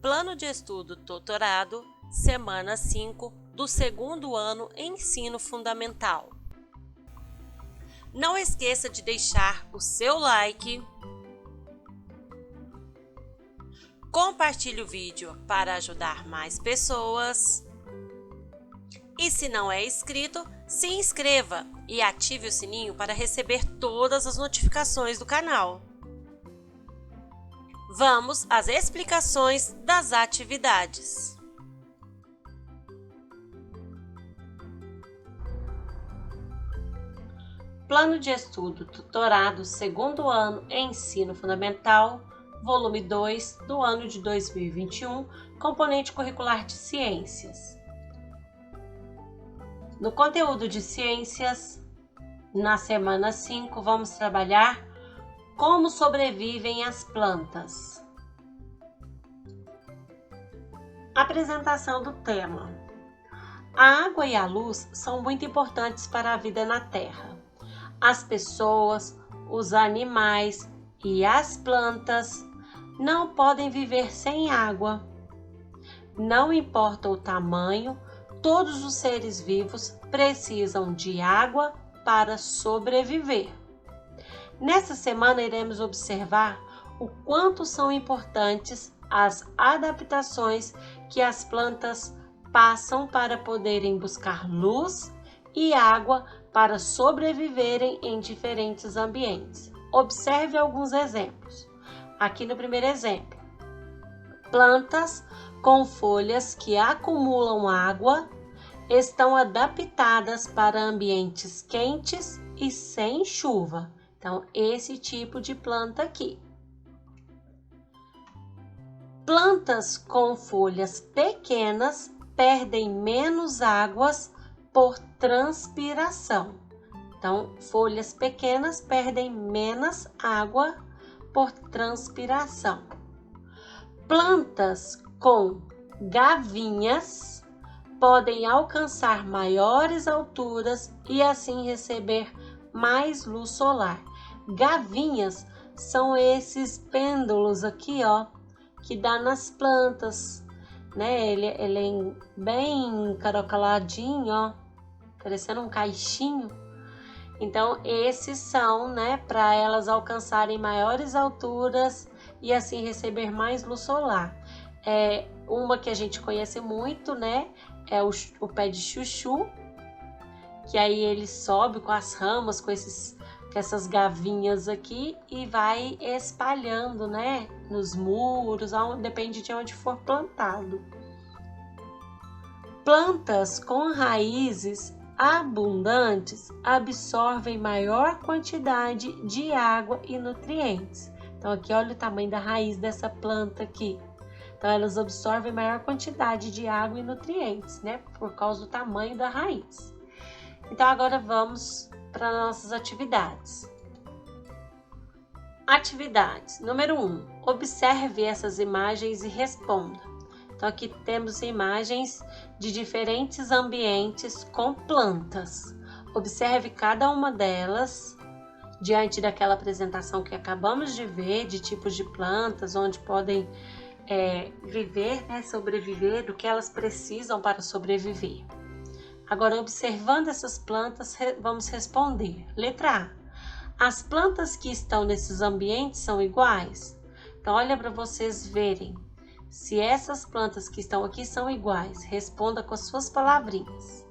Plano de Estudo Doutorado, Semana 5 do segundo ano Ensino Fundamental. Não esqueça de deixar o seu like, compartilhe o vídeo para ajudar mais pessoas e, se não é inscrito, se inscreva e ative o sininho para receber todas as notificações do canal. Vamos às explicações das atividades. Plano de Estudo Tutorado segundo ano Ensino Fundamental, volume 2 do ano de 2021, componente curricular de Ciências. No conteúdo de Ciências, na semana 5, vamos trabalhar como sobrevivem as plantas. Apresentação do tema. A água e a luz são muito importantes para a vida na Terra. As pessoas, os animais e as plantas não podem viver sem água. Não importa o tamanho, todos os seres vivos precisam de água para sobreviver. Nesta semana iremos observar o quanto são importantes as adaptações que as plantas passam para poderem buscar luz e água para sobreviverem em diferentes ambientes. Observe alguns exemplos. Aqui no primeiro exemplo, plantas com folhas que acumulam água estão adaptadas para ambientes quentes e sem chuva. Então, esse tipo de planta aqui. Plantas com folhas pequenas perdem menos águas por transpiração. Então, folhas pequenas perdem menos água por transpiração. Plantas com gavinhas podem alcançar maiores alturas e assim receber mais luz solar. Gavinhas são esses pêndulos aqui, ó, que dá nas plantas, né? Ele é bem encaracoladinho, ó, parecendo um caixinho. Então, esses são, né, para elas alcançarem maiores alturas e assim receber mais luz solar. Uma que a gente conhece muito, né, é o pé de chuchu, que aí ele sobe com as ramas, com essas gavinhas aqui e vai espalhando, né, nos muros, depende de onde for plantado. Plantas com raízes abundantes absorvem maior quantidade de água e nutrientes. Então aqui olha o tamanho da raiz dessa planta aqui. Então elas absorvem maior quantidade de água e nutrientes, né, por causa do tamanho da raiz. Então agora vamos para nossas atividades. Atividades. Número 1. Observe essas imagens e responda. Então aqui temos imagens de diferentes ambientes com plantas. Observe cada uma delas diante daquela apresentação que acabamos de ver, de tipos de plantas, onde podem viver, né, sobreviver, do que elas precisam para sobreviver. Agora, observando essas plantas, vamos responder. Letra A. As plantas que estão nesses ambientes são iguais? Então, olha para vocês verem se essas plantas que estão aqui são iguais. Responda com as suas palavrinhas.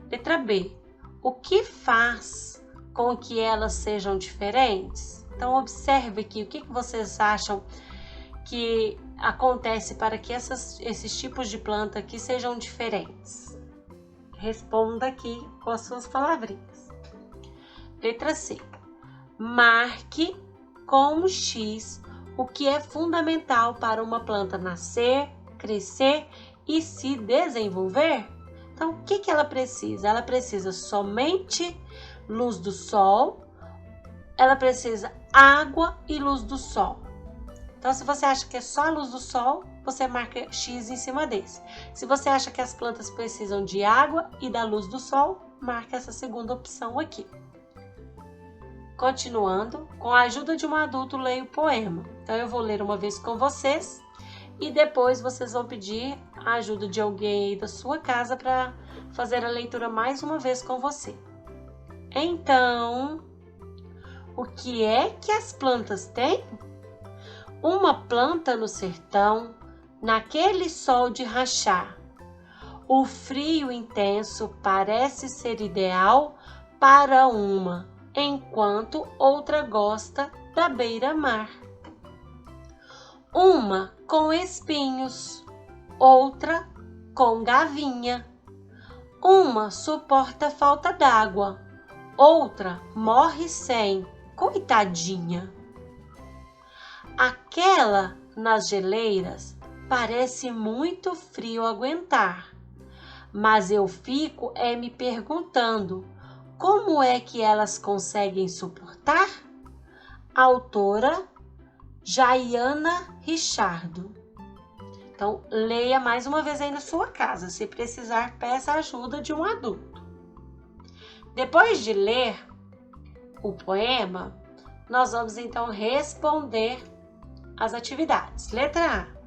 Letra B. O que faz com que elas sejam diferentes? Então, observe aqui o que vocês acham que acontece para que esses tipos de planta aqui sejam diferentes. Responda aqui com as suas palavrinhas. Letra C. Marque com X o que é fundamental para uma planta nascer, crescer e se desenvolver. Então, o que ela precisa? Ela precisa somente luz do sol, ela precisa água e luz do sol. Então, se você acha que é só a luz do sol, você marca X em cima desse. Se você acha que as plantas precisam de água e da luz do sol, marca essa segunda opção aqui. Continuando, com a ajuda de um adulto, leia o poema. Então, eu vou ler uma vez com vocês e depois vocês vão pedir a ajuda de alguém aí da sua casa para fazer a leitura mais uma vez com você. Então, o que é que as plantas têm? Uma planta no sertão, naquele sol de rachar. O frio intenso parece ser ideal para uma, enquanto outra gosta da beira-mar. Uma com espinhos, outra com gavinha. Uma suporta falta d'água, outra morre sem, coitadinha. Aquela nas geleiras parece muito frio aguentar, mas eu fico me perguntando como é que elas conseguem suportar? Autora Jaiana Richardo. Então, leia mais uma vez aí na sua casa. Se precisar, peça a ajuda de um adulto. Depois de ler o poema, nós vamos então responder as atividades. Letra A.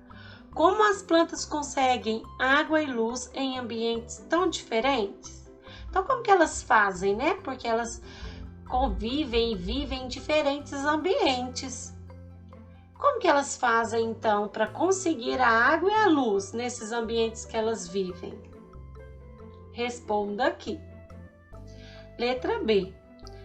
Como as plantas conseguem água e luz em ambientes tão diferentes? Então, como que elas fazem, né? Porque elas convivem e vivem em diferentes ambientes. Como que elas fazem, então, para conseguir a água e a luz nesses ambientes que elas vivem? Responda aqui. Letra B.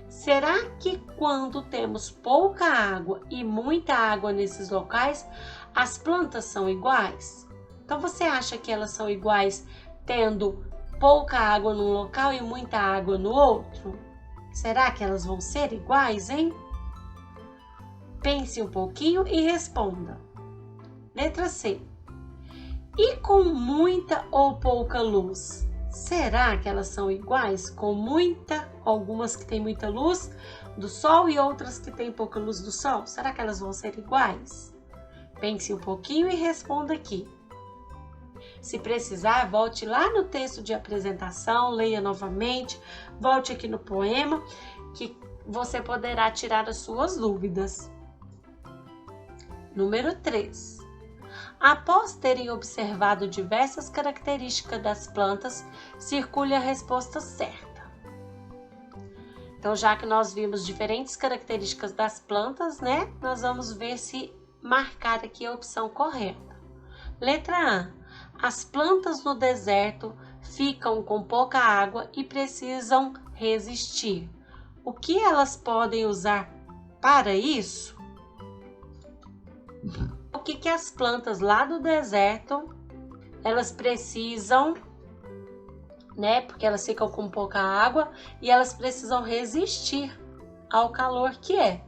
Será que quando temos pouca água e muita água nesses locais, as plantas são iguais? Então, você acha que elas são iguais tendo pouca água num local e muita água no outro? Será que elas vão ser iguais, hein? Pense um pouquinho e responda. Letra C. E com muita ou pouca luz? Será que elas são iguais? Com muita, algumas que têm muita luz do sol e outras que têm pouca luz do sol? Será que elas vão ser iguais? Pense um pouquinho e responda aqui. Se precisar, volte lá no texto de apresentação, leia novamente, volte aqui no poema, que você poderá tirar as suas dúvidas. Número 3. Após terem observado diversas características das plantas, circule a resposta certa. Então, já que nós vimos diferentes características das plantas, né? Nós vamos ver se marcar aqui a opção correta. Letra A. As plantas no deserto ficam com pouca água e precisam resistir. O que elas podem usar para isso? O que as plantas lá do deserto, elas precisam, né? Porque elas ficam com pouca água e elas precisam resistir ao calor que é.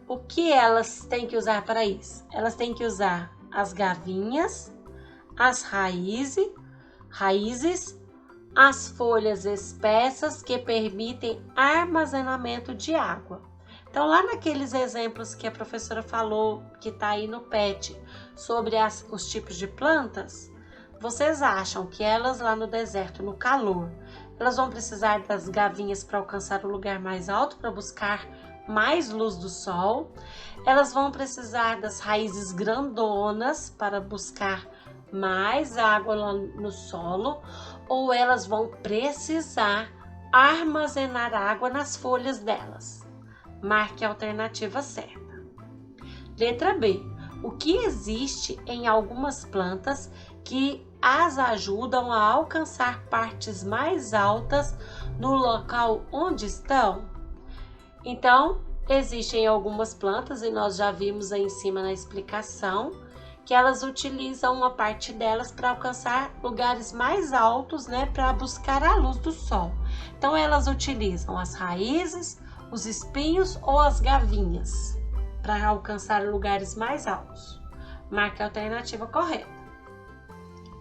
O que elas têm que usar para isso? Elas têm que usar as gavinhas, as raízes, as folhas espessas que permitem armazenamento de água. Então, lá naqueles exemplos que a professora falou, que está aí no PET, sobre os tipos de plantas, vocês acham que elas lá no deserto, no calor, elas vão precisar das gavinhas para alcançar o lugar mais alto, para buscar mais luz do sol? Elas vão precisar das raízes grandonas para buscar mais água lá no solo? Ou elas vão precisar armazenar água nas folhas delas? Marque a alternativa certa. Letra B. O que existe em algumas plantas que as ajudam a alcançar partes mais altas no local onde estão? Então, existem algumas plantas, e nós já vimos aí em cima na explicação, que elas utilizam uma parte delas para alcançar lugares mais altos, né, para buscar a luz do sol. Então, elas utilizam as raízes, os espinhos ou as gavinhas para alcançar lugares mais altos. Marque a alternativa correta.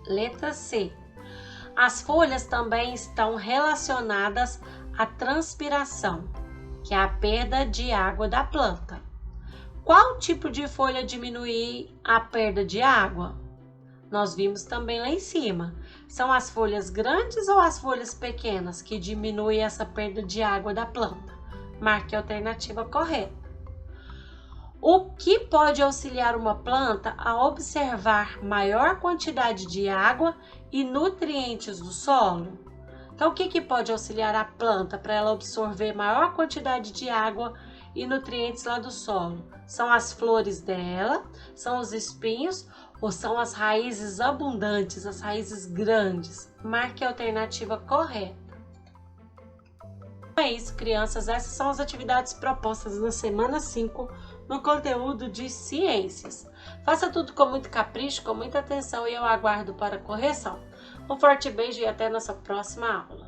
Letra C. As folhas também estão relacionadas à transpiração, que é a perda de água da planta. Qual tipo de folha diminui a perda de água? Nós vimos também lá em cima. São as folhas grandes ou as folhas pequenas que diminuem essa perda de água da planta? Marque a alternativa correta. O que pode auxiliar uma planta a observar maior quantidade de água e nutrientes do solo? Então, o que pode auxiliar a planta para ela absorver maior quantidade de água e nutrientes lá do solo? São as flores dela, são os espinhos ou são as raízes abundantes, as raízes grandes? Marque a alternativa correta. É isso, crianças. Essas são as atividades propostas na semana 5 no conteúdo de ciências. Faça tudo com muito capricho, com muita atenção e eu aguardo para a correção. Um forte beijo e até nossa próxima aula.